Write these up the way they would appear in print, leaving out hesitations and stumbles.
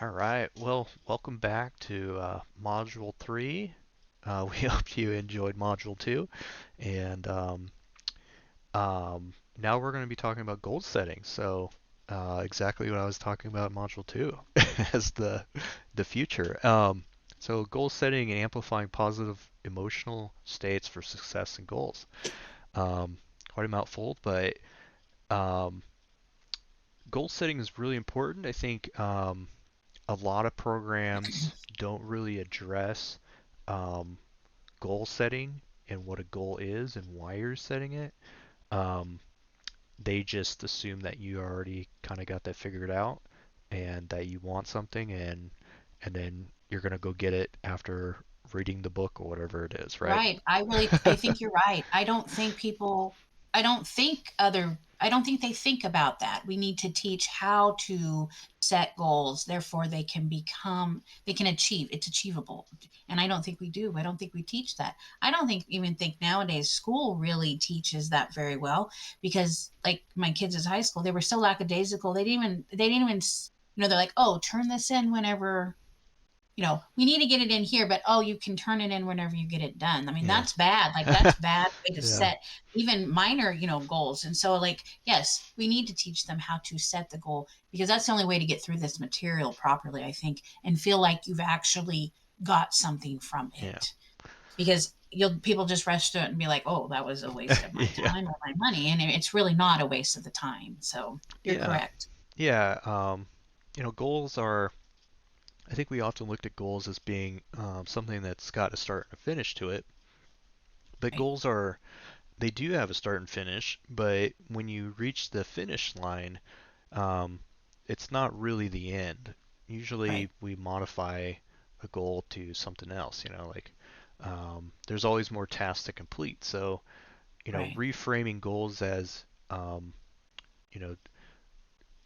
All right. Well, welcome back to Module 3. We hope you enjoyed Module 2. And now we're going to be talking about goal setting. So, exactly what I was talking about in Module 2 as the future. So, goal setting and amplifying positive emotional states for success and goals. Quite a mouthful, but um, goal setting is really important. I think a lot of programs don't really address um, goal setting and what a goal is and why you're setting it. Um, they just assume that you already kind of got that figured out and that you want something and then you're gonna go get it after reading the book or whatever it is, right? Right. I think you're right. I don't think they think about that. We need to teach how to set goals. Therefore, they can achieve, it's achievable. And I don't think we do. I don't think we teach that. I don't even think nowadays school really teaches that very well because like my kids' at high school, they were so lackadaisical. They didn't even, they're like, oh, turn this in whenever we need to get it in here, but oh, you can turn it in whenever you get it done. I mean, Yeah. that's bad. Like that's bad way to Yeah. set even minor, goals. And so like, yes, we need to teach them how to set the goal because that's the only way to get through this material properly, I think, and feel like you've actually got something from Yeah. it. Because you'll people just rush to it and be like, oh, that was a waste of my Yeah. time or my money. And it's really not a waste of the time. So you're Yeah. correct. Yeah. Goals are I think we often looked at goals as being something that's got a start and a finish to it. But Right. goals are, they do have a start and finish, but when you reach the finish line, um, it's not really the end. Usually Right. we modify a goal to something else, like there's always more tasks to complete. So, Right. reframing goals as, um, you know,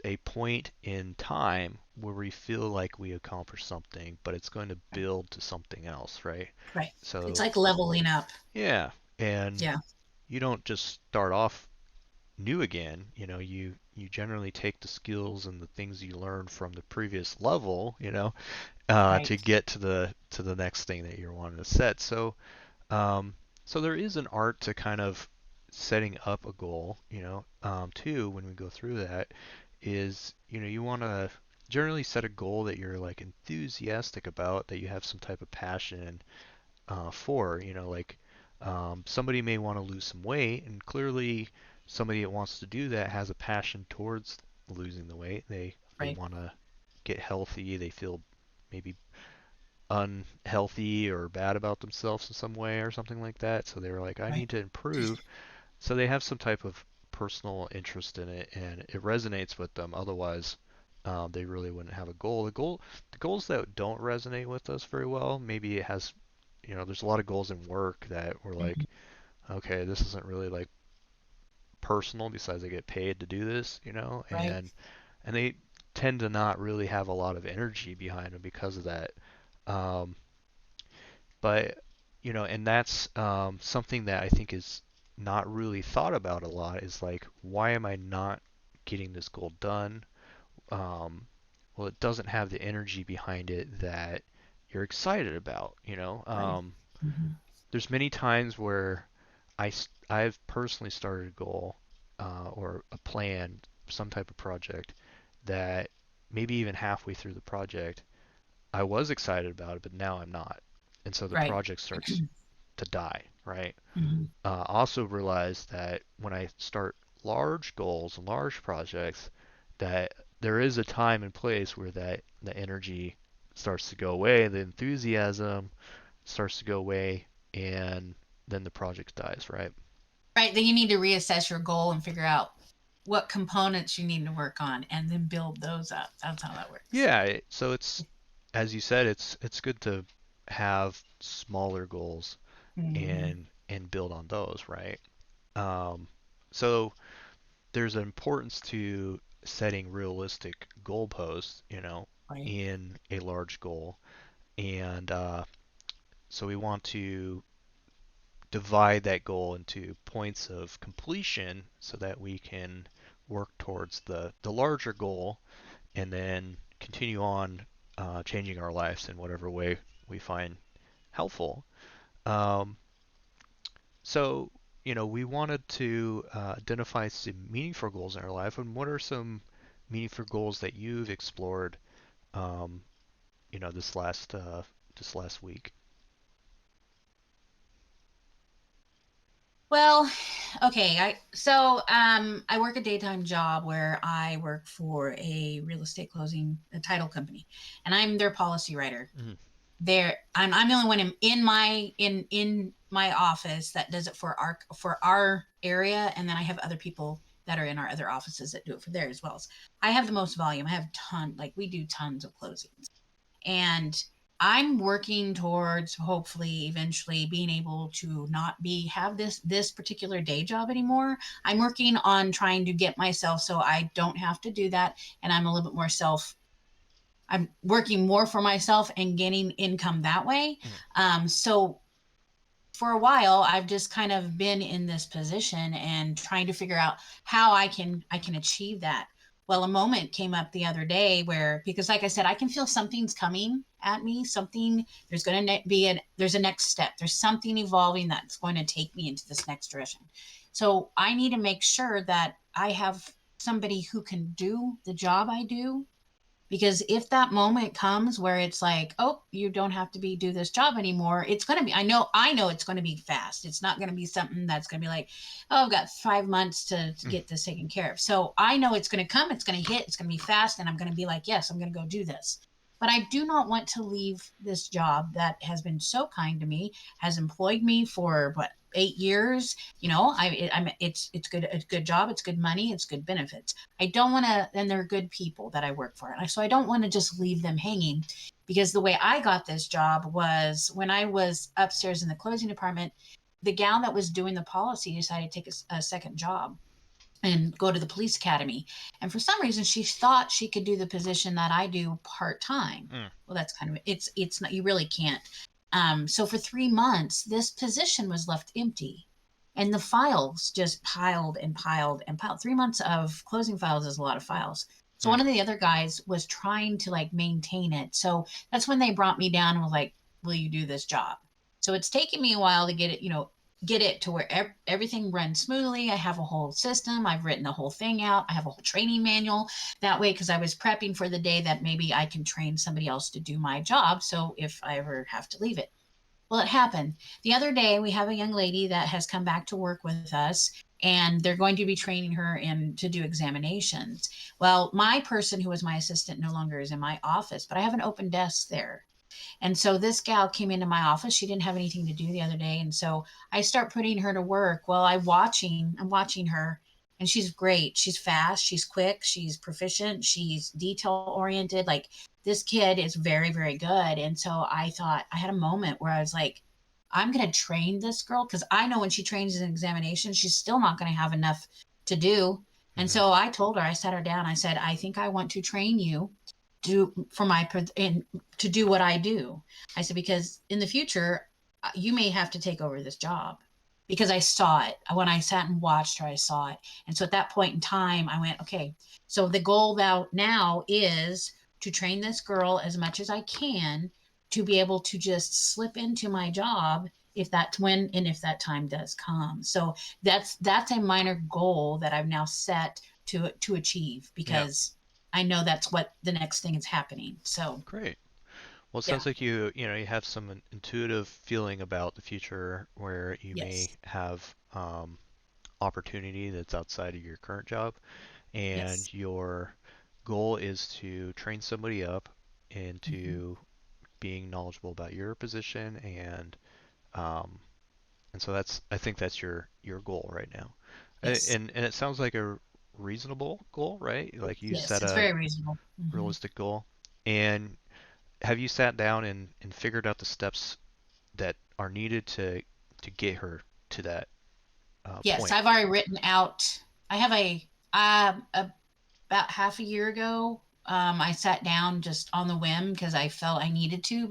a point in time where we feel like we accomplished something, but it's going to Right. build to something else, right? Right. It's So, like leveling up. yeah, and Yeah. you don't just start off new again. You generally take the skills and the things you learned from the previous level, Right. to get to the next thing that you're wanting to set. Um, so there is an art to kind of setting up a goal, too, when we go through that is, you want to generally set a goal that you're like enthusiastic about, that you have some type of passion for, like somebody may want to lose some weight, and clearly somebody that wants to do that has a passion towards losing the weight. They Right. want to get healthy. They feel maybe unhealthy or bad about themselves in some way or something like that. So they're like, I Right. need to improve. So they have some type of personal interest in it, and it resonates with them. Otherwise, they really wouldn't have a goal. The goals that don't resonate with us very well, maybe it has, there's a lot of goals in work that we're Mhm. like, okay, this isn't really like personal. Besides, I get paid to do this, Right. and they tend to not really have a lot of energy behind them because of that. Um, But, and that's something that I think is not really thought about a lot is like, why am I not getting this goal done? Um, well, it doesn't have the energy behind it that you're excited about. Right. Mhm. There's many times where I've personally started a goal or a plan, some type of project that maybe even halfway through the project, I was excited about it, but now I'm not. And so the Right. project starts to die, right? Mhm. Also realize that when I start large goals and large projects, that there is a time and place where that the energy starts to go away, the enthusiasm starts to go away, and then the project dies, right? Right. Then you need to reassess your goal and figure out what components you need to work on and then build those up. That's how that works. Yeah, so it's as you said, it's good to have smaller goals Mhm. and build on those, right? Um, so there's an importance to setting realistic goalposts, Right. in a large goal. And so we want to divide that goal into points of completion so that we can work towards the larger goal and then continue on changing our lives in whatever way we find helpful. Um, so, we wanted to identify some meaningful goals in our life. And what are some meaningful goals that you've explored, um, this last week? Well, okay. I work a daytime job where I work for a real estate closing a title company, and I'm their policy writer. Mm, I'm the only one in my office that does it for our area, and then I have other people that are in our other offices that do it for there as well. So I have the most volume. I have we do tons of closings. And I'm working towards hopefully eventually being able to not be have this particular day job anymore. I'm working on trying to get myself so I don't have to do that, and I'm a little bit more self. I'm working more for myself and getting income that way. mm, So for a while I've just kind of been in this position and trying to figure out how I can achieve that. Well, a moment came up the other day where, because like I said, I can feel something's coming at me, something there's going to be there's a next step, there's something evolving that's going to take me into this next direction. So I need to make sure that I have somebody who can do the job I do, because if that moment comes where it's like, oh, you don't have to do this job anymore, it's going to be, I know it's going to be fast. It's not going to be something that's going to be like, oh, I've got 5 months to mm, get this taken care of. So I know it's going to come, it's going to hit, it's going to be fast, and I'm going to be like, yes, I'm going to go do this. But I do not want to leave this job that has been so kind to me, has employed me for what, 8 years. It's good. It's a good job. It's good money. It's good benefits. I don't want to, and they're good people that I work for. So I don't want to just leave them hanging, because the way I got this job was when I was upstairs in the closing department, the gal that was doing the policy decided to take a second job and go to the police academy. And for some reason, she thought she could do the position that I do part time. mm. Well, that's kind of, it's not, you really can't. So for 3 months, this position was left empty, and the files just piled and piled and piled. 3 months of closing files is a lot of files. So Mm. one of the other guys was trying to like maintain it. So that's when they brought me down and was like, will you do this job? So it's taken me a while to get it to where everything runs smoothly. I have a whole system. I've written the whole thing out. I have a whole training manual that way, because I was prepping for the day that maybe I can train somebody else to do my job. So if I ever have to leave it. Well, it happened. The other day, we have a young lady that has come back to work with us, and they're going to be training her in to do examinations. Well, my person who was my assistant no longer is in my office, but I have an open desk there. And so this gal came into my office. She didn't have anything to do the other day. And so I start putting her to work. Well, I'm watching her, and she's great. She's fast, she's quick, she's proficient, she's detail oriented. Like, this kid is very, very good. And so I thought, I had a moment where I was like, I'm going to train this girl, because I know when she trains in examination, she's still not going to have enough to do. And Mhm. so I told her, I sat her down, I said, I think I want to train you to do what I do. I said, because in the future, you may have to take over this job, because I saw it when I sat and watched her. I saw it. And so at that point in time, I went, okay, so the goal now is to train this girl as much as I can to be able to just slip into my job if that time does come. So that's a minor goal that I've now set to achieve, Yeah, because I know that's what the next thing is happening. So great. Well, it yeah, sounds like you have some intuitive feeling about the future where you may yes, have opportunity that's outside of your current job, and yes, your goal is to train somebody up hmm, into being knowledgeable about your position, um, and so I think that's your goal right now. yes, And it sounds like a reasonable goal, right? Like you yes. set It's a very reasonable. Hmm. realistic goal. And have you sat down and figured out the steps that are needed to get her to that Yes, point? I've already written out. I have about half a year ago. I sat down just on the whim because I felt I needed to,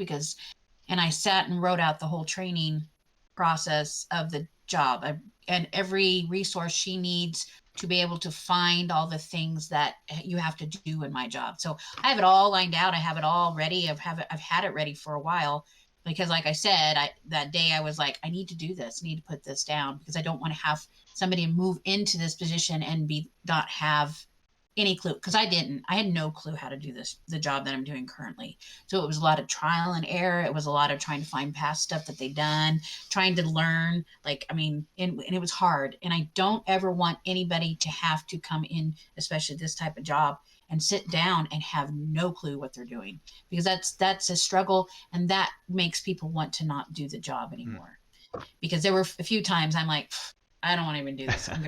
and I sat and wrote out the whole training process of job and every resource she needs to be able to find all the things that you have to do in my job. So I have it all lined out. I have it all ready. I've had it ready for a while because, like I said, that day I was like, I need to do this. I need to put this down because I don't want to have somebody move into this position and be not have any clue because I had no clue how to do the job that I'm doing currently. So it was a lot of trial and error. It was a lot of trying to find past stuff that they've done, trying to learn. Like, I mean, and it was hard. And I don't ever want anybody to have to come in, especially this type of job, and sit down and have no clue what they're doing because that's a struggle, and that makes people want to not do the job Hmm. anymore. Because there were a few times I'm like, I don't want to even do this. I'm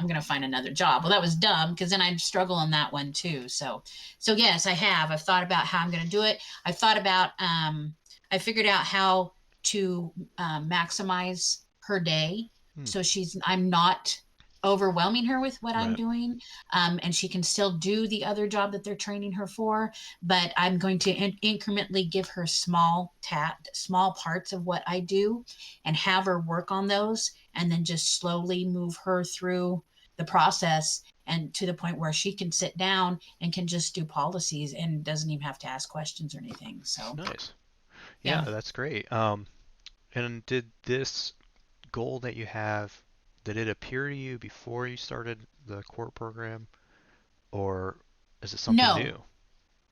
gonna find another job. Well, that was dumb because then I'd struggle on that one too. So yes, I've thought about how I'm gonna do it. I've thought about, I figured out how to maximize her day. Hmm. So I'm not overwhelming her with what I'm Right. doing. And she can still do the other job that they're training her for, but I'm going to incrementally give her small parts of what I do and have her work on those and then just slowly move her through the process and to the point where she can sit down and can just do policies and doesn't even have to ask questions or anything. So, Nice. Yeah, yeah. that's great. And did this goal that you have, did it appear to you before you started the QART program, or is it something No, new?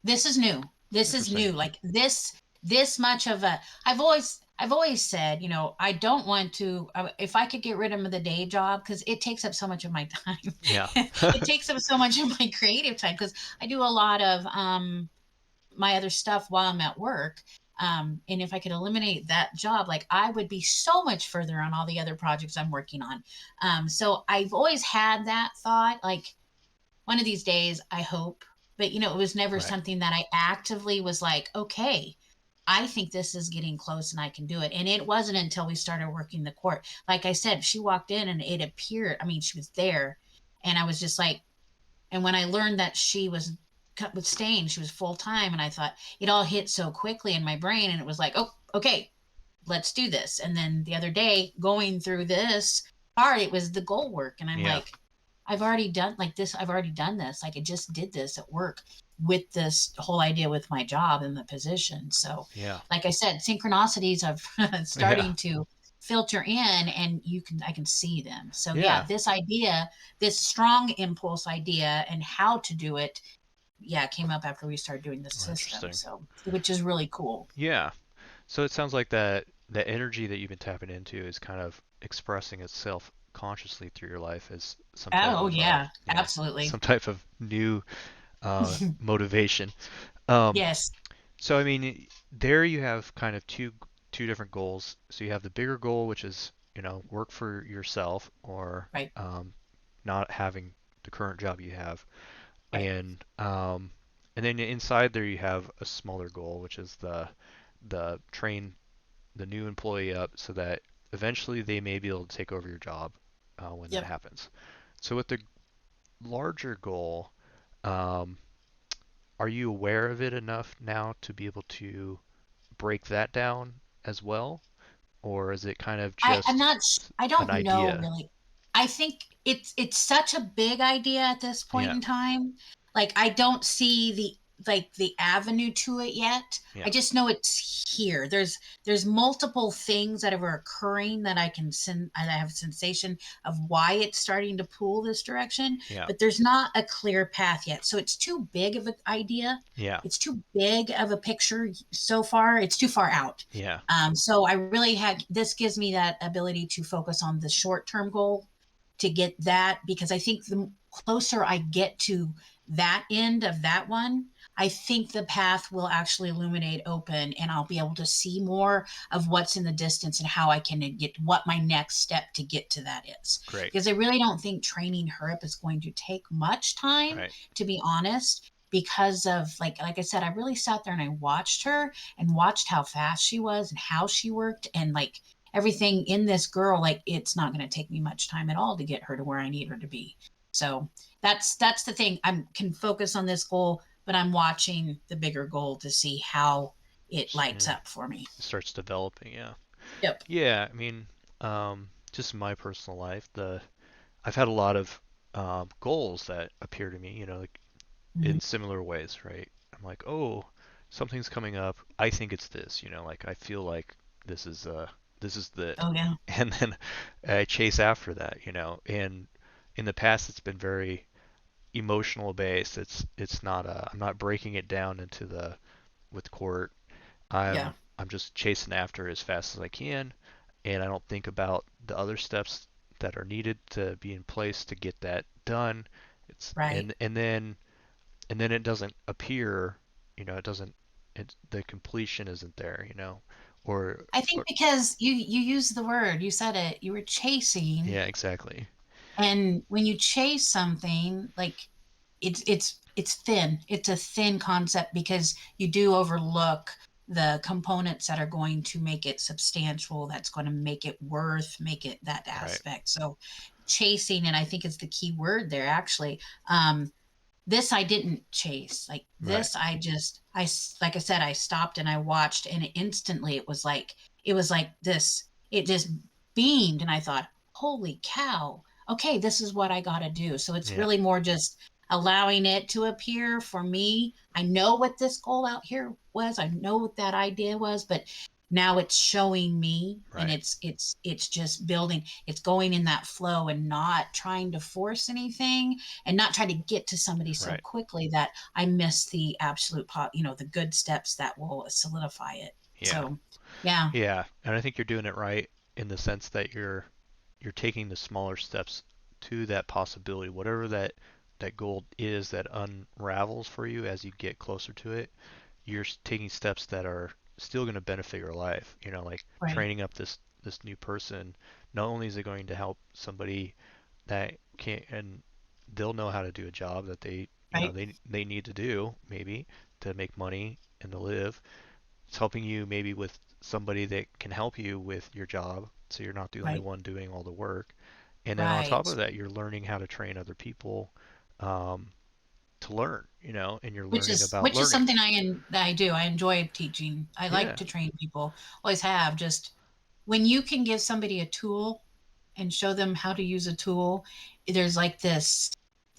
this is new. This is Interesting. new. Like this much of a I've always said, I don't want to if I could get rid of the day job cuz it takes up so much of my time. Yeah. It takes up so much of my creative time cuz I do a lot of my other stuff while I'm at work. And if I could eliminate that job, like I would be so much further on all the other projects I'm working on. So I've always had that thought, like one of these days, I hope. But it was never Right. something that I actively was like, okay, I think this is getting close and I can do it. And it wasn't until we started working the court. Like I said, she walked in and it appeared, I mean, she was there. And I was just like, and when I learned that she was cut with staying, she was full time. And I thought it all hit so quickly in my brain. And it was like, oh, okay, let's do this. And then the other day, going through this part, it was the goal work. And I'm Yeah. like, I've already done like this. I've already done this. Like I just did this at work with this whole idea with my job and the position. So, Yeah. like I said, synchronicities are Yeah. starting to filter in and I can see them. So yeah, Yeah. this idea, this strong impulse idea and how to do it, yeah, came up after we started doing the Oh, system. interesting. So, which is really cool. Yeah. So it sounds like that energy that you've been tapping into is kind of expressing itself consciously through your life as some type Oh of yeah, yeah, absolutely. some type of new motivation. Um, Yes, so I mean, there you have kind of two different goals. So you have the bigger goal, which is work for yourself or right, not having the current job you have, right. and and then inside there you have a smaller goal, which is the train the new employee up so that eventually they may be able to take over your job when that Yep. happens. So with the larger goal, um, are you aware of it enough now to be able to break that down as well, or is it kind of I'm just not I an don't know idea? really. I think it's such a big idea at this point Yeah, in time. Like I don't see the avenue to it yet. I yeah, just know it's here. There's multiple things that are occurring that I have a sensation of why it's starting to pull this direction, yeah, but there's not a clear path yet. So it's too big of an idea. yeah, It's too big of a picture so far. It's too far out. yeah, So I really had this gives me that ability to focus on the short term goal to get that because I think the closer I get to that end of that one, I think the path will actually illuminate open and I'll be able to see more of what's in the distance and how I can get what my next step to get to that is. great, Because I really don't think training her up is going to take much time, right, to be honest, because of like I said, I really sat there and I watched her and watched how fast she was and how she worked and like everything in this girl, like it's not going to take me much time at all to get her to where I need her to be. So that's the thing. I can focus on this goal, but I'm watching the bigger goal to see how it lights yeah, up for me. it starts developing. Yeah, Yep. yeah. I mean, just in my personal life, the I've had a lot of goals that appear to me, like Mhm. in similar ways, right? I'm like, oh, something's coming up. I think it's this, like I feel like this is this is the, Oh yeah. and then I chase after that, and in the past it's been very emotional based. It's not I'm not breaking it down into the with QART. Yeah. I'm just chasing after as fast as I can, and I don't think about the other steps that are needed to be in place to get that done. It's Right. and then it doesn't appear, it doesn't the completion isn't there, or I think or because you used the word, you said it, you were chasing. yeah, exactly. And when you chase something, like it's thin. It's a thin concept because you do overlook the components that are going to make it substantial, that's going to make it worth, make it that Right. aspect. So chasing, and I think is the key word there actually. This I didn't chase. Like Right. this I just like I said, I stopped and I watched, and instantly it was like this, it just beamed, and I thought, holy cow, okay, this is what I got to do. So it's Yeah. really more just allowing it to appear for me. I know what this goal out here was, I know what that idea was, but now it's showing me, and Right. it's just building, it's going in that flow and not trying to force anything, and not try to get to somebody so Right. quickly that I miss the absolute the good steps that will solidify it. Yeah. So, yeah, Yeah, and I think you're doing it right in the sense that you're taking the smaller steps to that possibility, whatever that goal is that unravels for you as you get closer to it. You're taking steps that are still going to benefit your life. Like right, training up this new person. Not only is it going to help somebody that can't, and they'll know how to do a job that right, they need to do maybe to make money and to live. It's helping you maybe with somebody that can help you with your job, so you're not the only right, one doing all the work. And then on top right. of that, you're learning how to train other people um, to learn, and you're Which learning is about which is learning. something that I do. I enjoy teaching. I like Yeah, to train people. Always have. Just when you can give somebody a tool and show them how to use a tool, there's like this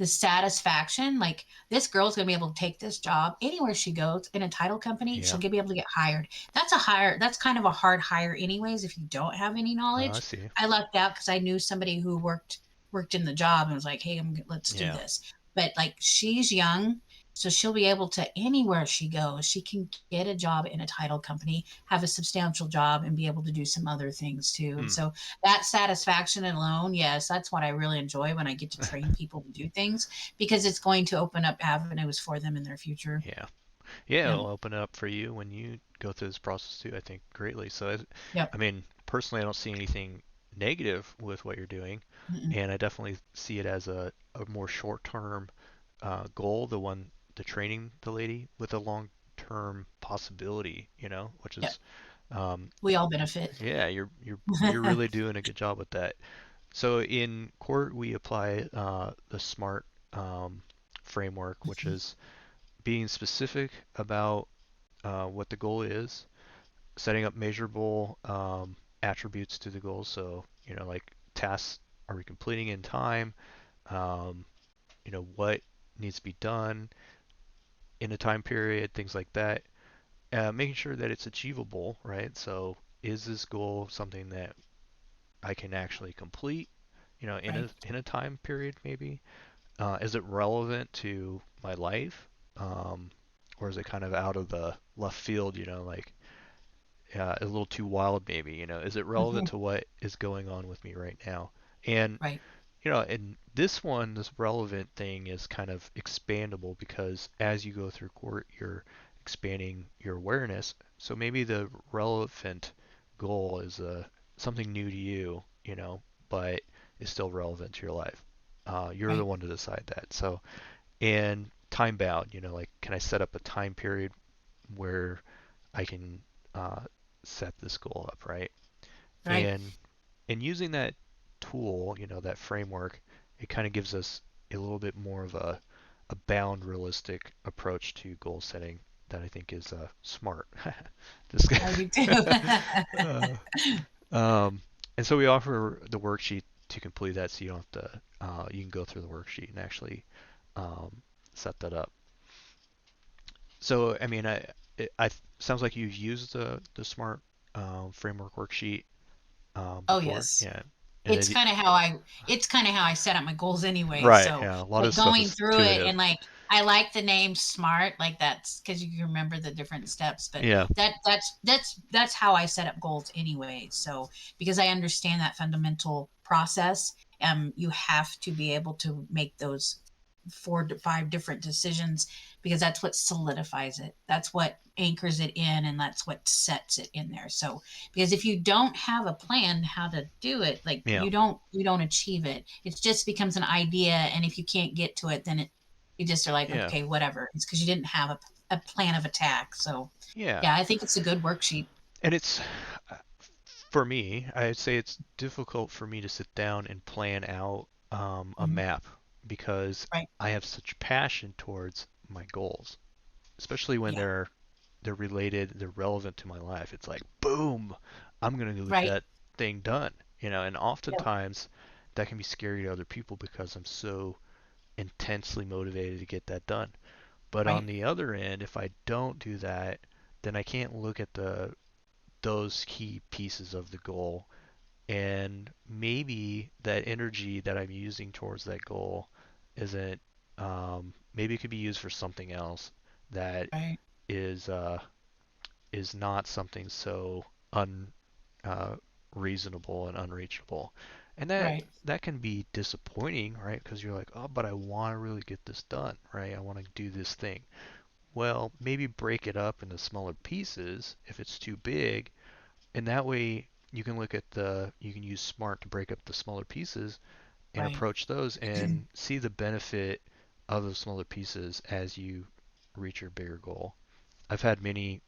satisfaction. Like this girl's gonna be able to take this job anywhere she goes in a title company. yeah. She'll be able to get hired. That's kind of a hard hire, anyways. If you don't have any I knowledge, see. I lucked out because I knew somebody who worked in the job and was like, "Hey, let's do Yeah. this." But like she's young, so she'll be able to, anywhere she goes, she can get a job in a title company, have a substantial job, and be able to do some other things too. And Hmm. so that satisfaction alone, yes, that's what I really enjoy when I get to train people to do things, because it's going to open up avenues for them in their future. Yeah. Yeah, Yep. it'll open up for you when you go through this process too, I think greatly. So, I Yep. mean, personally, I don't see anything negative with what you're doing, Mm-mm. and I definitely see it as a more short-term goal, the training the lady with a long-term possibility, which Yep. is, um, We all benefit. yeah, you're really doing a good job with that. So in court, we apply the SMART framework, which is being specific about what the goal is, setting up measurable attributes to the goal. So, like tasks are we completing in time? Um, what needs to be done in a time period, things like that. Making sure that it's achievable, right? So, is this goal something that I can actually complete, Right. in a time period maybe? Is it relevant to my life? Or is it kind of out of the left field, like a little too wild maybe, is it relevant Hmm. to what is going on with me right now? And Right. and this relevant thing is kind of expandable because as you go through court, you're expanding your awareness. So maybe the relevant goal is something new to you, but is still relevant to your life. You're the Right. one to decide that. So, and time bound, like can I set up a time period where I can uh, set this goal up, right? Right. And using that tool, that framework, it kind of gives us a little bit more of a bound, realistic approach to goal setting that I think is smart. Just I do too. uh, um, And so we offer the worksheet to complete that, so you don't have to. You can go through the worksheet and actually um, set that up. So I mean, I sounds like you've used the smart framework worksheet Oh before, yes. yeah. And It's it, kind of how I set up my goals anyway. right, So yeah, a lot of like stuff going is through it intuitive. and like I like the name SMART, like that's because you can remember the different steps. But Yeah, that's how I set up goals anyway. So because I understand that fundamental process, you have to be able to make those 4 to 5 different decisions because that's what solidifies it. That's what anchors it in, and that's what sets it in there. So because if you don't have a plan how to do it, like yeah, you don't achieve it. It just becomes an idea, and if you can't get to it, then you just are like, yeah, okay, whatever. It's because you didn't have a plan of attack. So yeah. yeah, I think it's a good worksheet. And it's for me, I'd say it's difficult for me to sit down and plan out a Mhm. map because Right. I have such passion towards my goals, especially when Yeah. they're related, they're relevant to my life. It's like, boom, I'm gonna go get Right. that thing done, and Yep. oftentimes that can be scary to other people because I'm so intensely motivated to get that done. But on Right. the other end, if I don't do that, then I can't look at the those key pieces of the goal, and maybe that energy that I'm using towards that goal isn't maybe it could be used for something else that Right. is uh, is not something so un uh, reasonable and unreachable, and Right. that can be disappointing, right? Because you're like, oh, but I want to really get this done, right? I want to do this thing. Well, maybe break it up into smaller pieces if it's too big, and that way you can use smart to break up the smaller pieces and Right. approach those and see the benefit of those smaller pieces as you reach your bigger goal. I've had many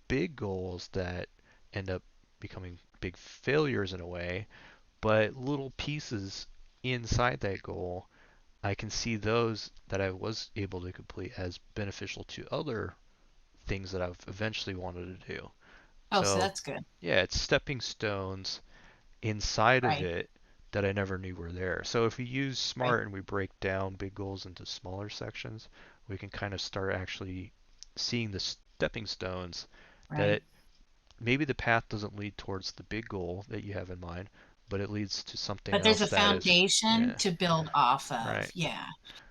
big goals that end up becoming big failures in a way, but little pieces inside that goal, I can see those that I was able to complete as beneficial to other things that I've eventually wanted to do. Oh, so So, that's good. yeah, it's stepping stones inside of Right. it that I never knew were there. So if we use Right. SMART and we break down big goals into smaller sections, we can kind of start actually seeing the stepping stones Right. that maybe the path doesn't lead towards the big goal that you have in mind, but it leads to something But there's else a that is, foundation yeah, to build off of. right, Yeah.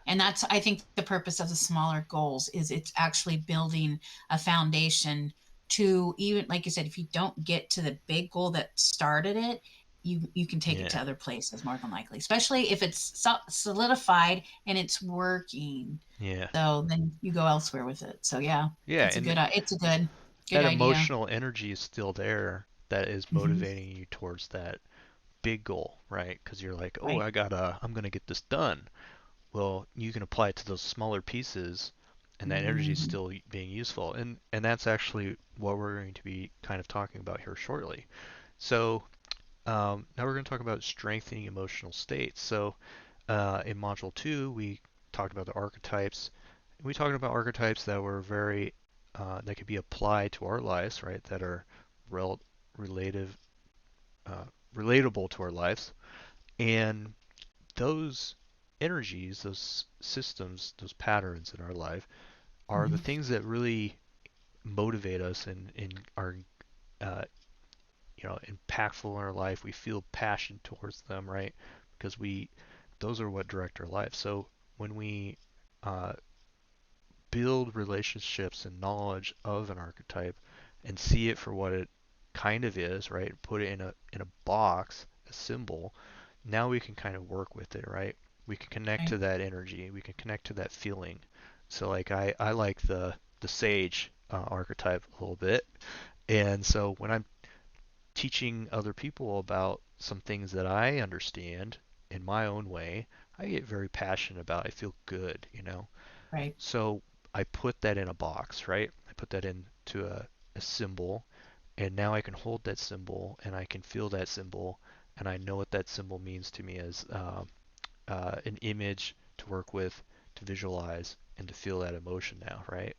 And that's, I think, the purpose of the smaller goals is it's actually building a foundation to, even like you said, if you don't get to the big goal that started it, you can take it yeah, to other places more than likely, especially if it's solidified and it's working. yeah, So then you go elsewhere with it. So yeah, yeah, and it's a good that idea. emotional energy is still there that is Hmm. motivating you towards that big goal, right? Because you're like, oh, Right. I'm gonna get this done. Well, you can apply it to those smaller pieces, and that energy is Hmm. still being useful. And that's actually what we're going to be kind of talking about here shortly. So now we're going to talk about strengthening emotional states. So in Module 2, we talked about the archetypes. We talked about archetypes that were very that could be applied to our lives, right? That are rel- relative, uh, relatable to our lives, and those energies, those systems, those patterns in our life are the Hmm. things that really motivate us and are uh, impactful in our life. We feel passion towards them, right? Because we those are what direct our life. So when we uh, build relationships and knowledge of an archetype and see it for what it kind of is, right? Put it in a box, a symbol. Now we can kind of work with it, right? We can connect Right. to that energy. We can connect to that feeling. So like I like the sage archetype a little bit, and so when I'm teaching other people about some things that I understand in my own way, I get very passionate about. I feel good. Right. So I put that in a box, right? I put that into a symbol, and now I can hold that symbol and I can feel that symbol, and I know what that symbol means to me as an image to work with, to visualize, and to feel that emotion now, right?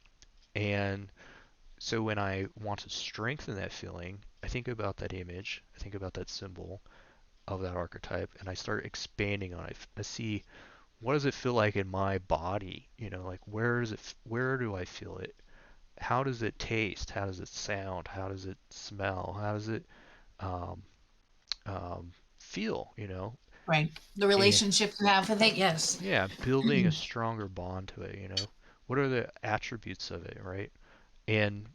And so when I want to strengthen that feeling, I think about that image, I think about that symbol of that archetype, and I start expanding on it. I see, what does it feel like in my body? Like, where do I feel it? How does it taste? How does it sound? How does it smell? How does it um, feel? Right. The And relationship you have with it, yes. yeah, building a stronger bond to it. What are the attributes of it, right? And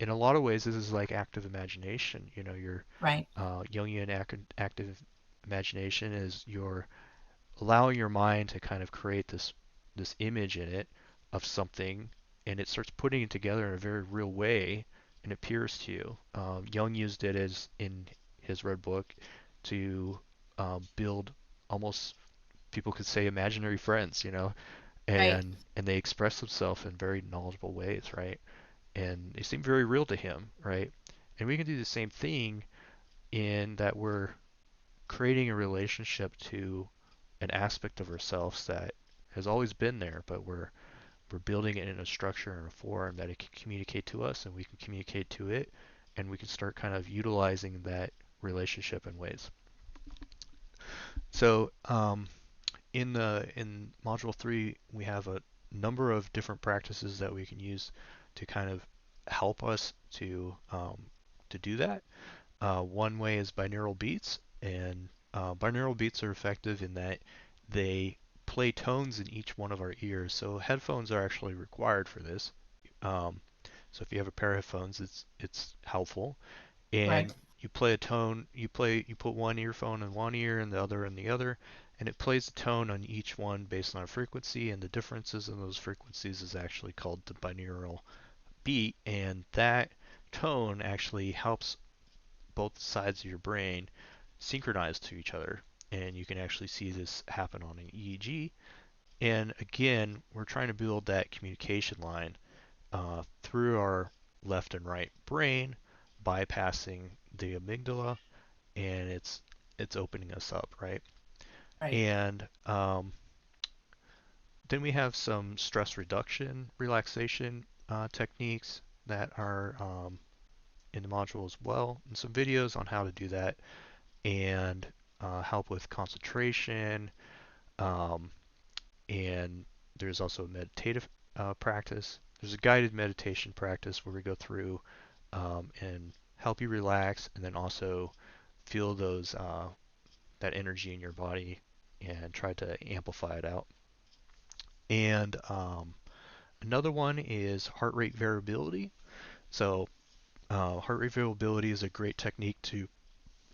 in a lot of ways, this is like active imagination. Your Right. Jungian active imagination is your allowing your mind to kind of create this image in it of something, and it starts putting it together in a very real way, and it appears to you. Jung used it as in his red book to build almost, people could say, imaginary friends, Right. and they express themselves in very knowledgeable ways, right? And they seem very real to him, right? And we can do the same thing in that we're creating a relationship to an aspect of ourselves that has always been there, but we're building it in a structure and a form that it can communicate to us, and we can communicate to it, and we can start kind of utilizing that relationship in ways. So in module 3, we have a number of different practices that we can use to kind of help us to do that. One way is binaural beats, and binaural beats are effective in that they play tones in each one of our ears. So headphones are actually required for this. Um, so if you have a pair of headphones, it's helpful. Right. And you play a tone, you put one earphone in one ear and the other in the other, and it plays a tone on each one based on a frequency, and the differences in those frequencies is actually called the binaural beat, and that tone actually helps both sides of your brain synchronize to each other. And you can actually see this happen on an EEG. And again, we're trying to build that communication line through our left and right brain, bypassing the amygdala, and it's opening us up, right? Right. And then we have some stress reduction, relaxation techniques that are in the module as well, and some videos on how to do that, and help with concentration. Um, and there's also a meditative practice. There's a guided meditation practice where we go through and help you relax, and then also feel those that energy in your body and try to amplify it out. And another one is heart rate variability. So heart rate variability is a great technique to,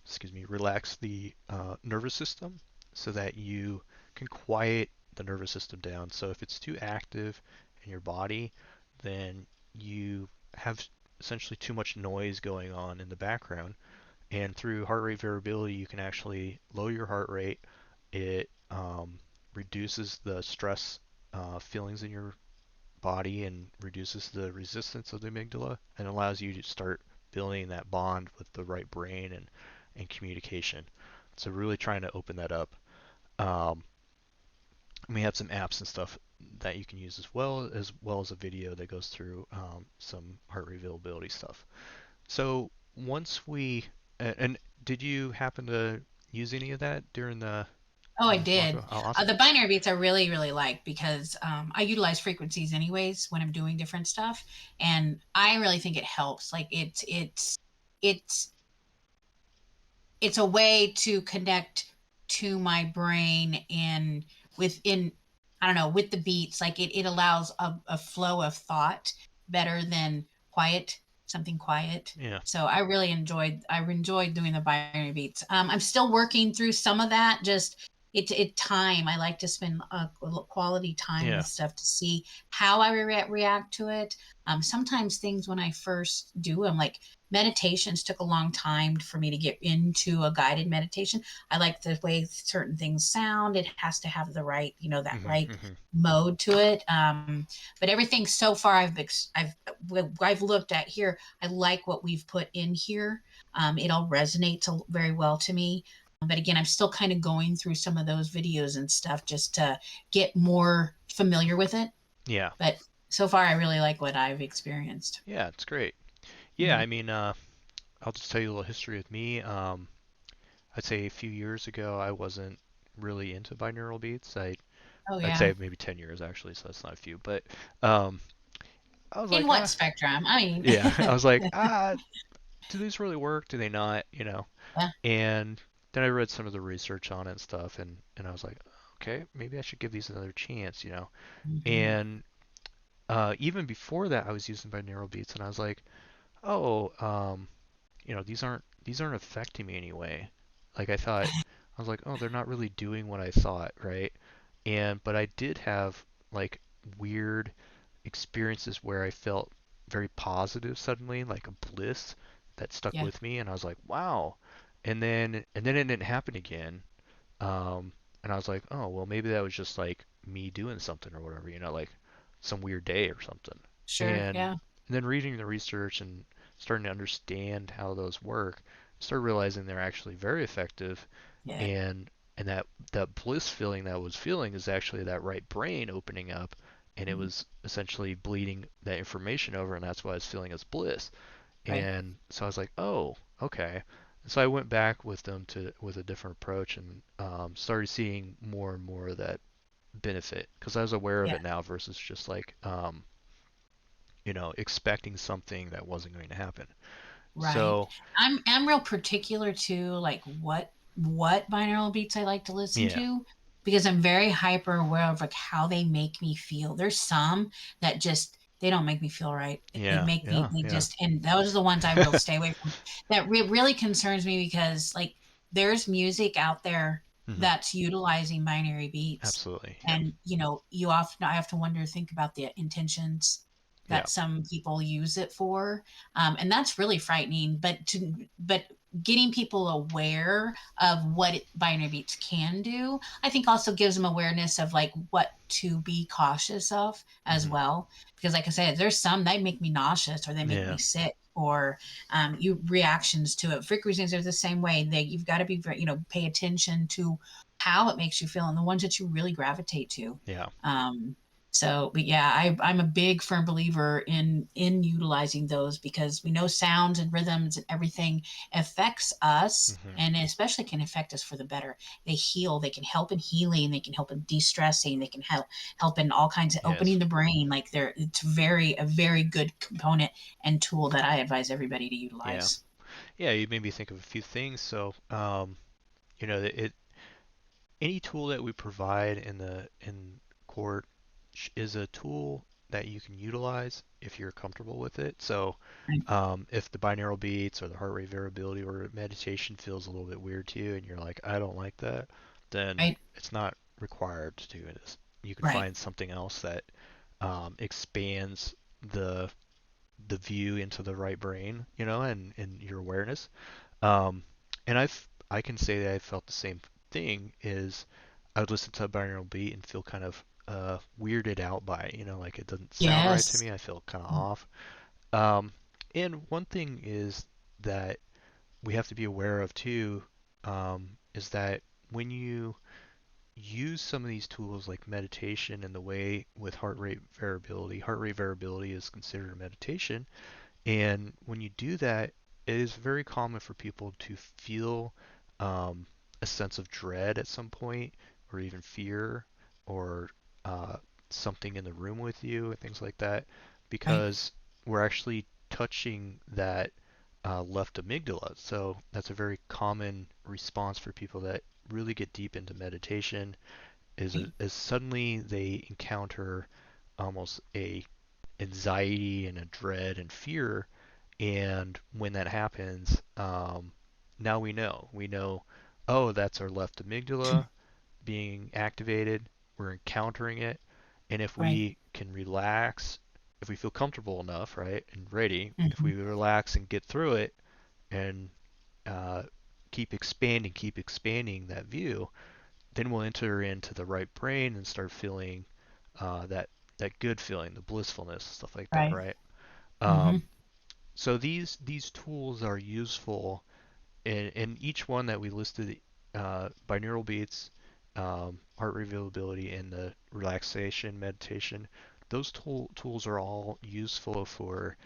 excuse me, relax the nervous system so that you can quiet the nervous system down. So if it's too active in your body, then you have essentially too much noise going on in the background. And through heart rate variability, you can actually lower your heart rate. It reduces the stress feelings in your body and reduces the resistance of the amygdala, and allows you to start building that bond with the right brain and communication. So really trying to open that up. Um, we have some apps and stuff that you can use as well as a video that goes through some heart rate availability stuff. So once we and did you happen to use any of that during the Oh, I in this did. module? Oh, awesome. The binary beats I really, really like because I utilize frequencies anyways when I'm doing different stuff, and I really think it helps. Like it's it's a way to connect to my brain and within, I don't know, with the beats. Like it allows a flow of thought better than quiet, something quiet. Yeah. So I enjoyed doing the binary beats. I'm still working through some of that. Just it time. I like to spend quality time Yeah. with stuff to see how I react to it. Sometimes things when I first do them, like meditations took a long time for me to get into a guided meditation. I like the way certain things sound. It has to have the right, that Hmm. right Hmm. mode to it. But everything so far I've looked at here, I like what we've put in here. It all resonates very well to me. But again, I'm still kind of going through some of those videos and stuff just to get more familiar with it. Yeah. But so far, I really like what I've experienced. Yeah, it's great. Yeah, Mhm. I mean, I'll just tell you a little history with me. I'd say a few years ago, I wasn't really into binaural beats. Oh I'd yeah. say maybe 10 years actually, so that's not a few. But um, I was In like, what spectrum? I mean, yeah, I was like, do these really work? Do they not? yeah. And then I read some of the research on it and stuff, and I was like, okay, maybe I should give these another chance. Hmm. And even before that, I was using binaural beats, and I was like, oh, these aren't affecting me anyway. Like I thought, I was like, oh, they're not really doing what I thought, right? But I did have like weird experiences where I felt very positive suddenly, like a bliss that stuck Yeah, with me, and I was like, wow. And then it didn't happen again. And I was like, oh, well, maybe that was just like me doing something or whatever, like some weird day or something. sure. And, Yeah, and then reading the research and starting to understand how those work, I started realizing they're actually very effective. yeah. And that bliss feeling that I was feeling is actually that right brain opening up, and it Mhm. was essentially bleeding that information over, and that's why I was feeling as bliss. Right. And so I was like, oh, okay. And so I went back with a different approach and started seeing more and more of that benefit because I was aware of Yeah. it now versus just like expecting something that wasn't going to happen. Right. So I'm real particular too, like what binaural beats I like to listen yeah, to because I'm very hyper aware of like how they make me feel. There's some that just they don't make me feel right. They yeah, make me yeah, they yeah. just and those are the ones I real stay away from. That really concerns me because like there's music out there Hmm. that's utilizing binary beats Absolutely. Yeah, and you often I have to wonder think about the intentions yeah. that some people use it for, and that's really frightening. But getting people aware of what binary beats can do, I think, also gives them awareness of like what to be cautious of as Hmm. well. Because, like I said, there's some that make me nauseous or they make me Yeah, sick or you reactions to it. Frequencies are the same way. You've got to be pay attention to how it makes you feel and the ones that you really gravitate to. yeah. Um, so, but yeah, I'm a big firm believer in utilizing those because we know sounds and rhythms and everything affects us, Hmm. and especially can affect us for the better. They heal. They can help in healing. They can help in de-stressing. They can help in all kinds of Yes. opening the brain. Like it's a very good component and tool that I advise everybody to Yeah. utilize. Yeah, you made me think of a few things. So, it any tool that we provide in court is a tool that you can utilize if you're comfortable with it. So Right. if the binaural beats or the heart rate variability or meditation feels a little bit weird to you and you're like, I don't like that, then Right. it's not required to do this. You can Right. find something else that expands the the view into the right brain, and your awareness. Um, and I can say that I felt the same thing. Is I would listen to a binaural beat and feel kind of weirded out by it, like it doesn't sound right to Yes. me. I feel kind of off. Um, and one thing is that we have to be aware of too, is that when you use some of these tools like meditation and the way with heart rate variability is considered a meditation. And when you do that, it is very common for people to feel um, a sense of dread at some point, or even fear, or uh, something in the room with you, and things like that, Right. because we're actually touching that left amygdala. So that's a very common response for people that really get deep into meditation. Right. Is suddenly they encounter almost a anxiety and a dread and fear. And when that happens, now we know, oh, that's our left amygdala being activated. We're encountering it. And if Right. we can relax, if we feel comfortable enough, right, and ready, if Hmm. we relax and get through it and uh, keep expanding that view, then we'll enter into the right brain and start feeling that good feeling, the blissfulness, stuff like that, Right. right? Hmm. Um, so these tools are useful, in each one that we listed, binaural beats, heart rate variability, and the relaxation meditation. Those tools are all useful for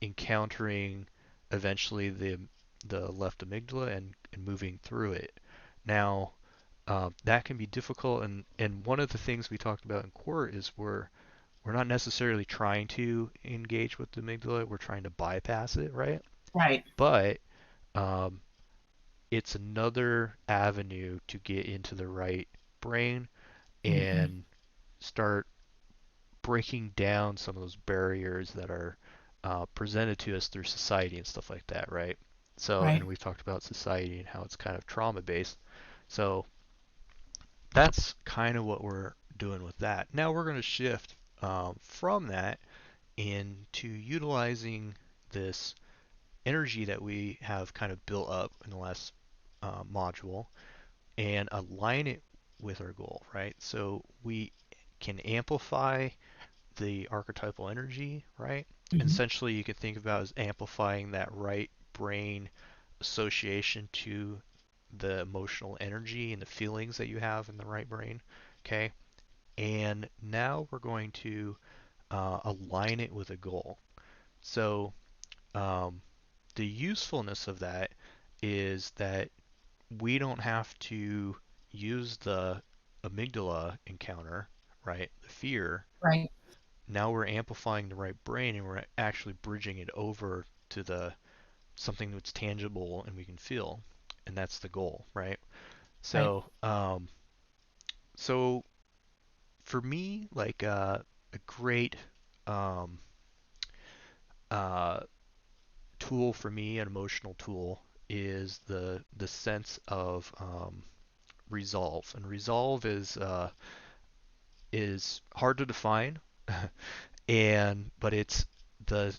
encountering eventually the left amygdala and moving through it. Now, that can be difficult, and one of the things we talked about in QART is we're not necessarily trying to engage with the amygdala, we're trying to bypass it, right? Right. But um, it's another avenue to get into the right brain Mm-hmm. and start breaking down some of those barriers that are presented to us through society and stuff like that, right? So, Right. and we've talked about society and how it's kind of trauma based. So that's kind of what we're doing with that. Now we're going to shift from that into utilizing this energy that we have kind of built up in the last module and align it with our goal, right? So we can amplify the archetypal energy, right? And Mm-hmm. essentially, you can think about as amplifying that right brain association to the emotional energy and the feelings that you have in the right brain. Okay. And now we're going to align it with a goal. So, um, the usefulness of that is that we don't have to use the amygdala encounter, right? The fear. Right. Now we're amplifying the right brain and we're actually bridging it over to the something that's tangible and we can feel, and that's the goal, right? Right. So for me, like a great um, uh, tool for me, an emotional tool, is the sense of resolve. And resolve is hard to define, and but it's the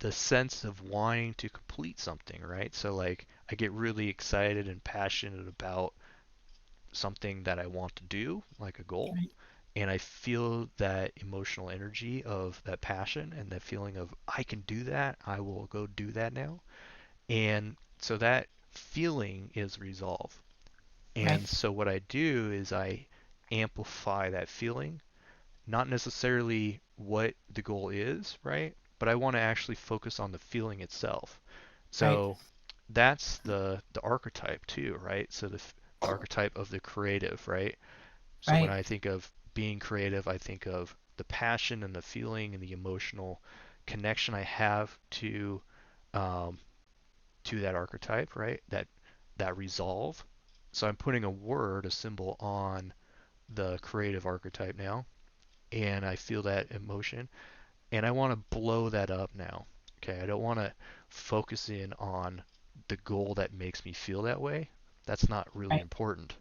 the sense of wanting to complete something, right? So like I get really excited and passionate about something that I want to do, like a goal, Right. and I feel that emotional energy of that passion and that feeling of I can do that, I will go do that now. And so that feeling is resolve. Right. And so what I do is I amplify that feeling, not necessarily what the goal is, right? But I want to actually focus on the feeling itself. Right. So that's the archetype too, right? So the archetype of the creative, right? So when Right. I think of being creative, I think of the passion and the feeling and the emotional connection I have um, to that archetype, right? That resolve. So I'm putting a word, a symbol on the creative archetype now, and I feel that emotion, and I want to blow that up now. Okay, I don't want to focus in on the goal that makes me feel that way. That's not really Right. important.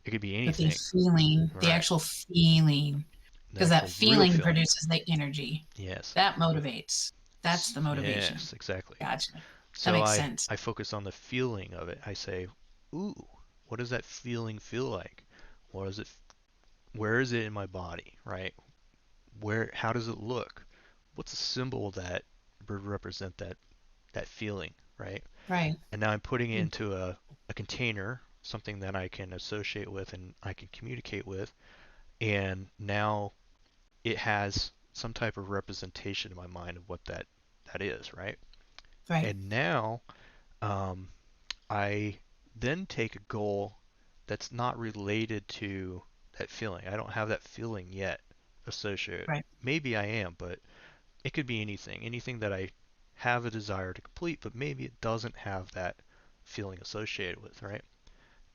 It could be But the anything, feeling, the right? actual feeling, The because that actual real feeling feeling. produces the energy Yes. that motivates. That's the motivation. Yes, exactly. Gotcha. That So makes I sense. I focus on the feeling of it. I say, "Ooh, what does that feeling feel like? What is it? Where is it in my body, right? How does it look? What's a symbol that would represent that feeling, right? Right. And now I'm putting it into a container, something that I can associate with and I can communicate with, and now it has some type of representation in my mind of what that is, right? Right. And now um, I then take a goal that's not related to that feeling. I don't have that feeling yet associated. Right. Maybe I am, but it could be anything that I have a desire to complete, but maybe it doesn't have that feeling associated with, right?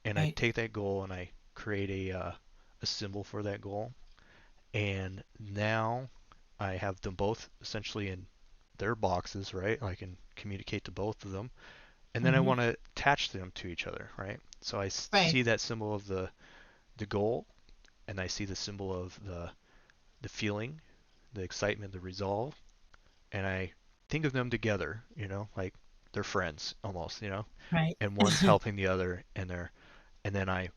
And I Right. take that goal and I create a symbol for that goal, and now I have them both essentially in their boxes, right? I can communicate to both of them, and then I Mm-hmm. want to attach them to each other, right? So I Right. see that symbol of the goal, and I see the symbol of the feeling, the excitement, the resolve, and I think of them together, like they're friends almost, Right. and one's helping the other, and then I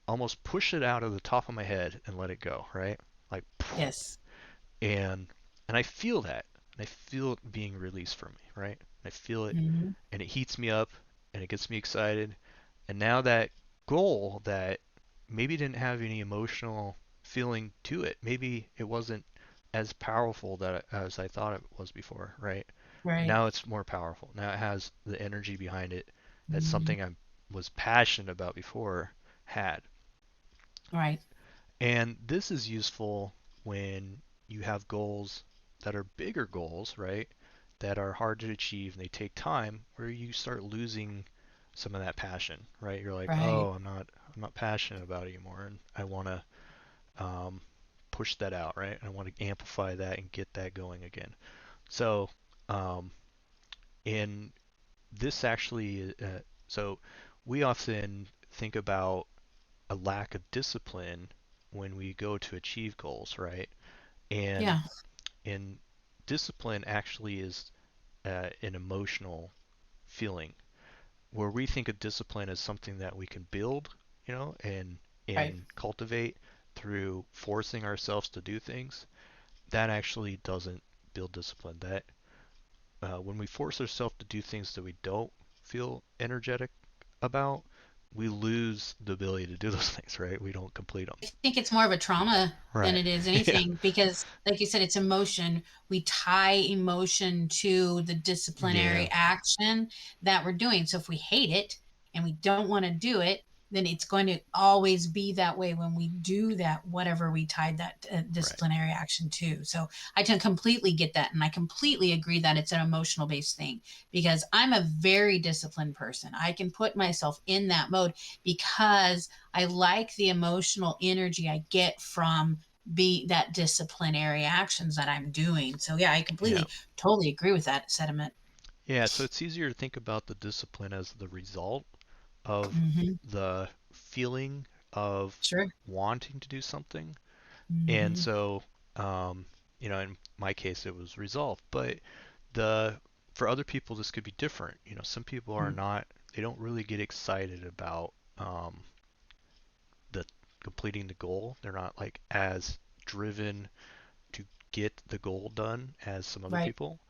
almost push it out of the top of my head and let it go, right? Like, Yes. and and I feel that, and I feel it being released from me, right? I feel it, Mm-hmm. and it heats me up, and it gets me excited, and now that goal that maybe didn't have any emotional feeling to it, maybe it wasn't as powerful that as I thought it was before, right? Right. Now it's more powerful. Now it has the energy behind it that Hmm. something I was passionate about before had. Right. And this is useful when you have goals that are bigger goals, right? That are hard to achieve and they take time, where you start losing some of that passion, right? You're like, Right. oh, I'm not passionate about it anymore, and I want to um, push that out, right? I want to amplify that and get that going again. So, um, in this actually, so we often think about a lack of discipline when we go to achieve goals, right? And Yeah. in discipline actually is an emotional feeling where we think of discipline as something that we can build, and Right. cultivate through forcing ourselves to do things. That actually doesn't build discipline. That when we force ourselves to do things that we don't feel energetic about, we lose the ability to do those things, right? We don't complete them. I think it's more of a trauma than Right. it is Yeah. anything because, like you said, it's emotion. We tie emotion to the Yeah. disciplinary action that we're doing. So if we hate it and we don't want to do it, then it's going to always be that way when we do that, whatever we tied that Right. disciplinary action to. So I can completely get that. And I completely agree that it's an emotional based thing because I'm a very disciplined person. I can put myself in that mode because I like the emotional energy I get from be that disciplinary actions that I'm doing. So yeah, I Yeah. completely totally agree with that sentiment. Yeah. So it's easier to think about the discipline as the result of Hmm. the feeling of Sure. wanting to do something. And Hmm. so, um, in my case, it was resolved. But the for other people, this could be different. Some people are not. They don't really get excited about the completing the goal. They're not like as driven to get the goal done as some other Right. people.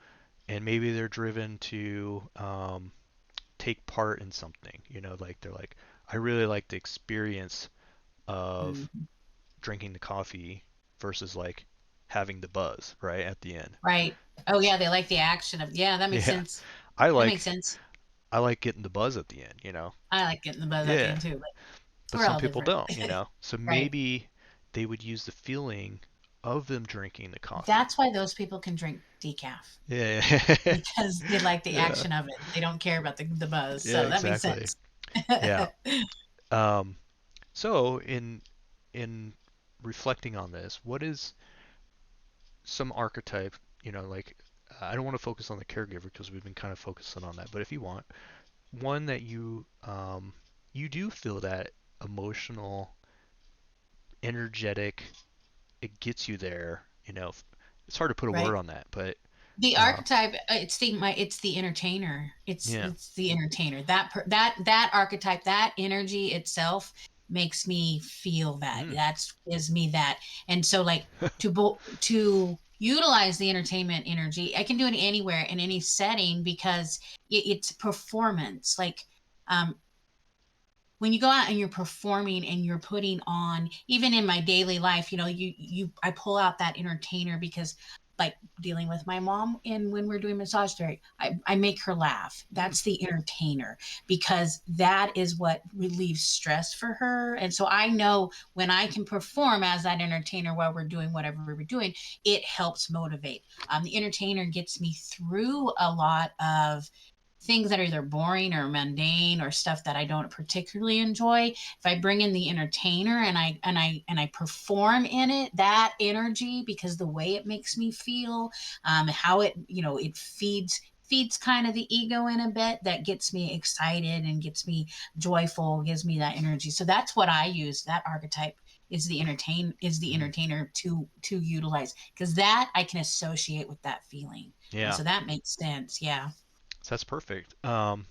And maybe they're driven to take part in something. Like they're like, I really like the experience of Hmm. drinking the coffee versus like having the buzz right at the end. Right. Oh yeah, they like the action of yeah, that makes Yeah, sense. I That makes like sense. I like getting the buzz at the end. I like getting the buzz at the Yeah, end too, but but we're some all people different. don't. So Right. maybe they would use the feeling of them drinking the coffee. That's why those people can drink decaf Yeah. because they like the Yeah. action of it. They don't care about the buzz. Yeah, So that makes exactly. sense. Yeah. Um so in reflecting on this, what is some archetype, like I don't want to focus on the caregiver because we've been kind of focusing on that, but if you want one that you do feel that emotional, energetic, it gets you there, it's hard to put a word Right. on that, but The uh, archetype, it's the entertainer. yeah. It's the entertainer. That archetype, that energy itself makes me feel that. Mm. That's gives me that. And so like to utilize the entertainment energy, I can do it anywhere in any setting because it's performance. Like um when you go out and you're performing and you're putting on, even in my daily life, I pull out that entertainer because like dealing with my mom and when we're doing massage therapy, I make her laugh. Mm. That's the entertainer because that is what relieves stress for her. And so I know when I can perform as that entertainer while we're doing whatever we're doing, it helps motivate. The entertainer gets me through a lot of things that are either boring or mundane or stuff that I don't particularly enjoy. If I bring in the entertainer and I perform in it, that energy because the way it makes me feel, how it feeds kind of the ego in a bit that gets me excited and gets me joyful, gives me that energy. So that's what I use. That archetype is the Mm. entertainer to utilize because that I can associate with that feeling. And Yeah, so that makes sense. Yeah. so that's perfect.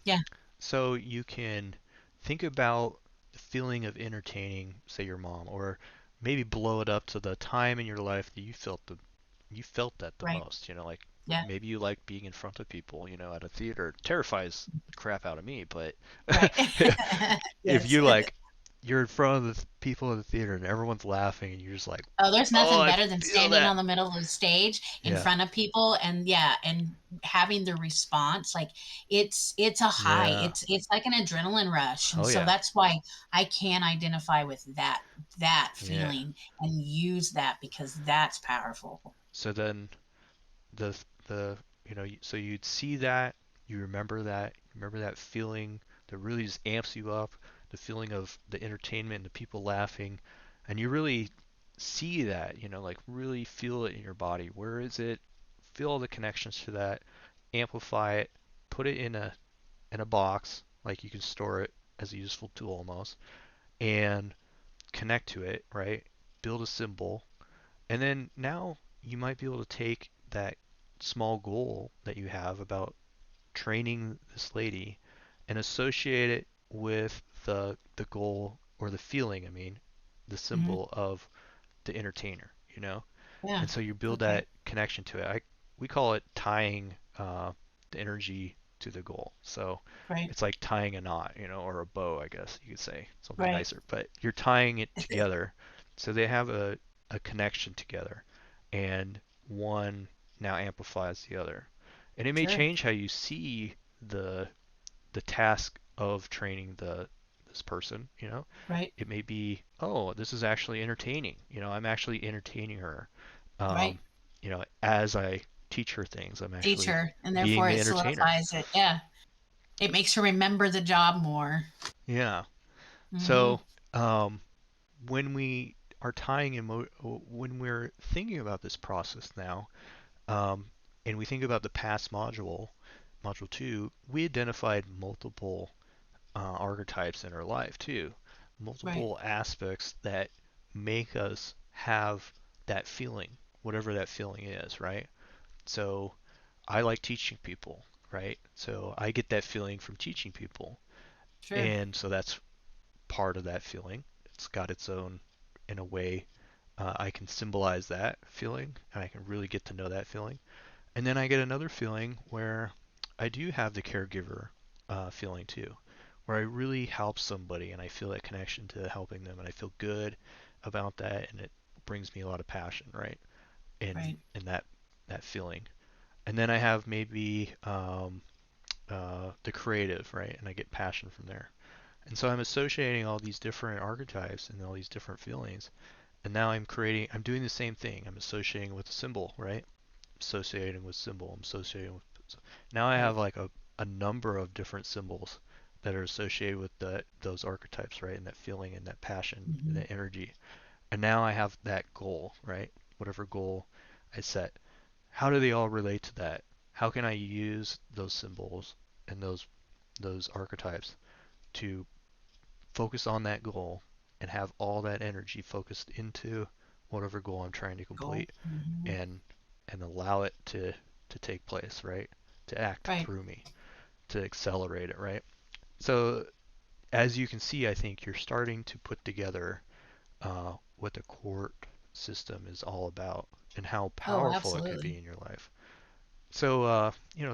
Yeah. So you can think about the feeling of entertaining, say your mom, or maybe blow it up to the time in your life that you felt that the Right. most. Like Yeah. maybe you like being in front of people, at a theater. It terrifies the crap out of me, but Right. if Yes. you like you're in front of the people in the theater and everyone's laughing and you're just like, Oh, there's oh, nothing I better than feel standing that. on the middle of the stage in Yeah. front of people and yeah, and having the response. Like it's a high. Yeah. It's like an adrenaline rush. And Oh so yeah. that's why I can identify with that Yeah. feeling and use that because that's powerful. So then the the so you'd see that, you remember that feeling that really just amps you up, the feeling of the entertainment and the people laughing, and you really see that, like really feel it in your body. Where is it? Feel all the connections to that, amplify it, put it in a box, like you can store it as a useful tool almost, and connect to it, right? Build a symbol, and then now you might be able to take that small goal that you have about training this lady and associate it with the goal or the feeling, I mean, the Hmm. symbol of the entertainer. Yeah. And so you build Okay. that connection to it. We call it tying the energy to the goal. So Right. it's like tying a knot, or a bow, I guess you could say, something Right. nicer. But you're tying it together, so they have a connection together, and one now amplifies the other. And it may Sure. change how you see the the task of training this person. Right. It may be, oh, this is actually entertaining. I'm actually entertaining her. Um, Right. as I teach her things, I'm actually Teacher, and being therefore the it entertainer. solidifies it. Yeah. It makes her remember the job more. Yeah. Hmm. So when we are when we're thinking about this process now, um, and we think about the past module 2, we identified multiple archetypes in our life too, Right. multiple aspects that make us have that feeling, whatever that feeling is, right? So I like teaching people, right? So I get that feeling from teaching people. Sure. And so that's part of that feeling. It's got its own, in a way, I can symbolize that feeling and I can really get to know that feeling. And then I get another feeling where I do have the caregiver feeling too, where I really help somebody and I feel that connection to helping them and I feel good about that and it brings me a lot of passion, right? In Right. in that feeling. And then I have maybe the creative, right? And I get passion from there. And so I'm associating all these different archetypes and all these different feelings. And now I'm doing the same thing. I'm associating with a symbol, right? Associating with symbol. I'm associating with. Now I Right. have like a number of different symbols that are associated with those archetypes, right? And that feeling and that passion and Hmm. that energy. And now I have that goal, right? Whatever goal I set. How do they all relate to that? How can I use those symbols and those archetypes to focus on that goal and have all that energy focused into whatever goal I'm trying to Goal. complete Hmm. and allow it to take place, right? To act Right. through me, to accelerate it, right? So as you can see, I think you're starting to put together what the QART system is all about and how Oh, powerful it could be absolutely. in your life. So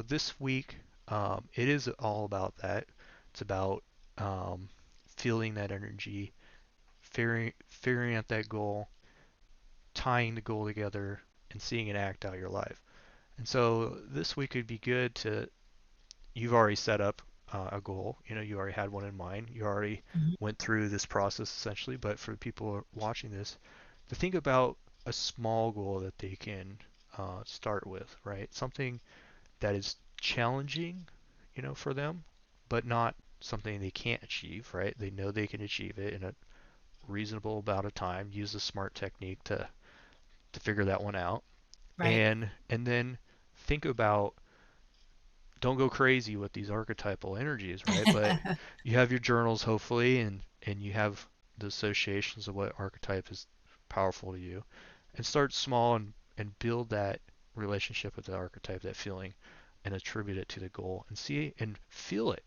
this week it is all about that. It's about um, feeling that energy, figuring out that goal, tying the goal together, and seeing it act out your life. And so this week would be good to, you've already set up a goal. You already had one in mind. You already Hmm. went through this process essentially. But for the people watching this, to think about a small goal that they can start with, right? Something that is challenging, for them, but not something they can't achieve, right? They know they can achieve it in a reasonable amount of time. Use the SMART technique to figure that one out, Right. and then think about, don't go crazy with these archetypal energies, right? But you have your journals hopefully, and you have the associations of what archetype is powerful to you, and start small and build that relationship with the archetype, that feeling, and attribute it to the goal and see and feel it.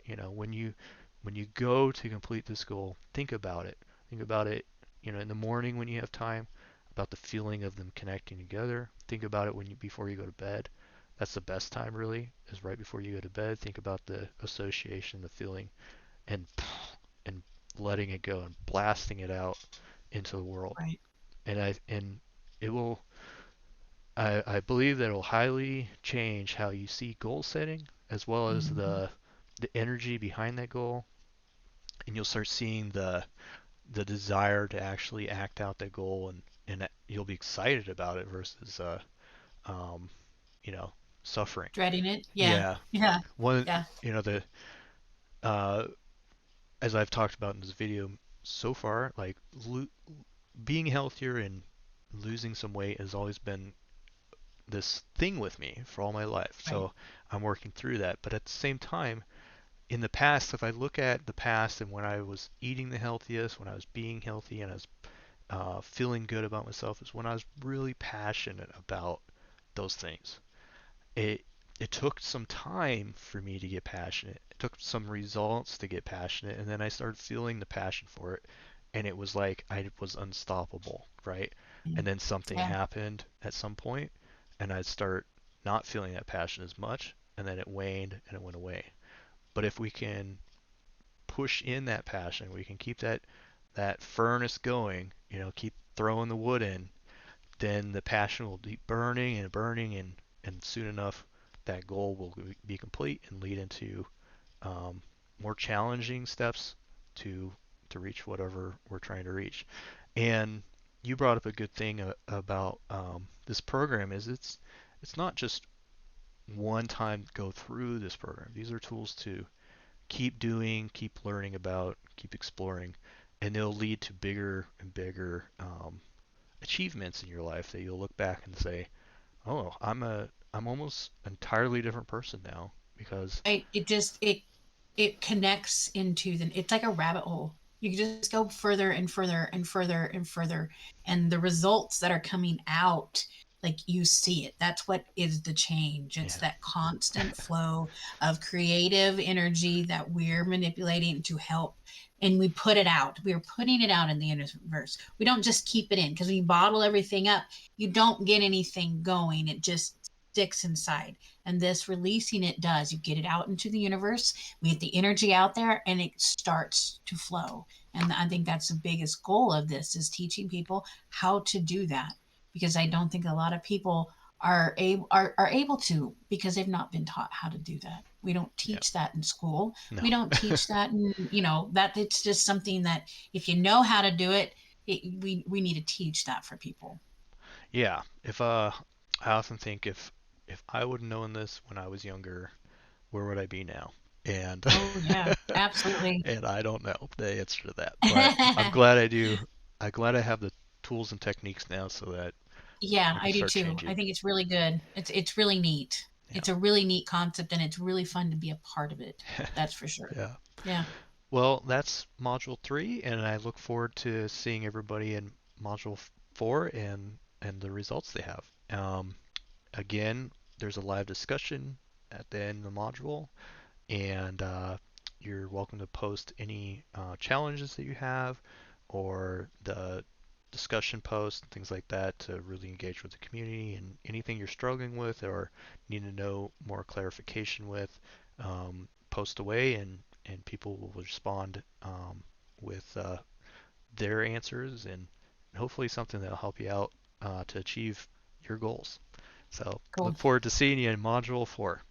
When you go to complete this goal, think about it. Think about it, in the morning when you have time, about the feeling of them connecting together. Think about it before you go to bed. That's the best time really, is right before you go to bed. Think about the association, the feeling, and and letting it go and blasting it out into the world. Right. And it will, I believe that it will highly change how you see goal setting as well as Hmm. the energy behind that goal, and you'll start seeing the desire to actually act out that goal, and you'll be excited about it versus um, you know, suffering. Dreading it. Yeah. Yeah, Yeah. one, Yeah. the uh, as I've talked about in this video so far, like being healthier and losing some weight has always been this thing with me for all my life. Right. So I'm working through that. But at the same time, in the past, if I look at the past and when I was eating the healthiest, when I was being healthy and I was feeling good about myself, is when I was really passionate about those things. It it took some time for me to get passionate. It took some results to get passionate, and then I started feeling the passion for it, and it was like I was unstoppable, right? Mm. And then something Yeah. happened at some point, and I'd start not feeling that passion as much, and then it waned and it went away. But if we can push in that passion, we can keep that furnace going, keep throwing the wood in, then the passion will be burning and burning, and soon enough that goal will be complete and lead into um, more challenging steps to to reach whatever we're trying to reach. And you brought up a good thing about this program is it's not just one time go through this program. These are tools to keep doing, keep learning about, keep exploring, and they'll lead to bigger and bigger achievements in your life that you'll look back and say, "Oh, I'm almost entirely different person now because It just it connects into the, it's like a rabbit hole. You just go further and further and further and further, and the results that are coming out, like you see it. That's what is the change. It's yeah, that constant flow of creative energy that we're manipulating to help, and we put it out. We're putting it out in the universe. We don't just keep it in, because when you bottle everything up, you don't get anything going. It just sticks inside. And this releasing it does. You get it out into the universe, we get the energy out there, and it starts to flow. And I think that's the biggest goal of this, is teaching people how to do that, because I don't think a lot of people are able to, because they've not been taught how to do that. We don't yeah, teach that in school. no, We don't teach that, and that it's just something that if you know how to do it, we need to teach that for people. yeah. If I often think if I would have known this when I was younger, where would I be now? And Oh yeah, absolutely. and I don't know the answer to that, but I'm glad I do. I'm glad I have the tools and techniques now so that Yeah, I can I do start too. I changing. think it's really good. It's really neat. Yeah. It's a really neat concept, and it's really fun to be a part of it. That's for sure. Yeah. Yeah, Well, that's module 3, and I look forward to seeing everybody in module 4 and the results they have. Again, there's a live discussion at the end of the module, and you're welcome to post any challenges that you have or the discussion posts and things like that to really engage with the community, and anything you're struggling with or need to know more clarification with, post away, and people will respond with their answers, and hopefully something that'll help you out to achieve your goals. So look cool. forward to seeing you in module 4.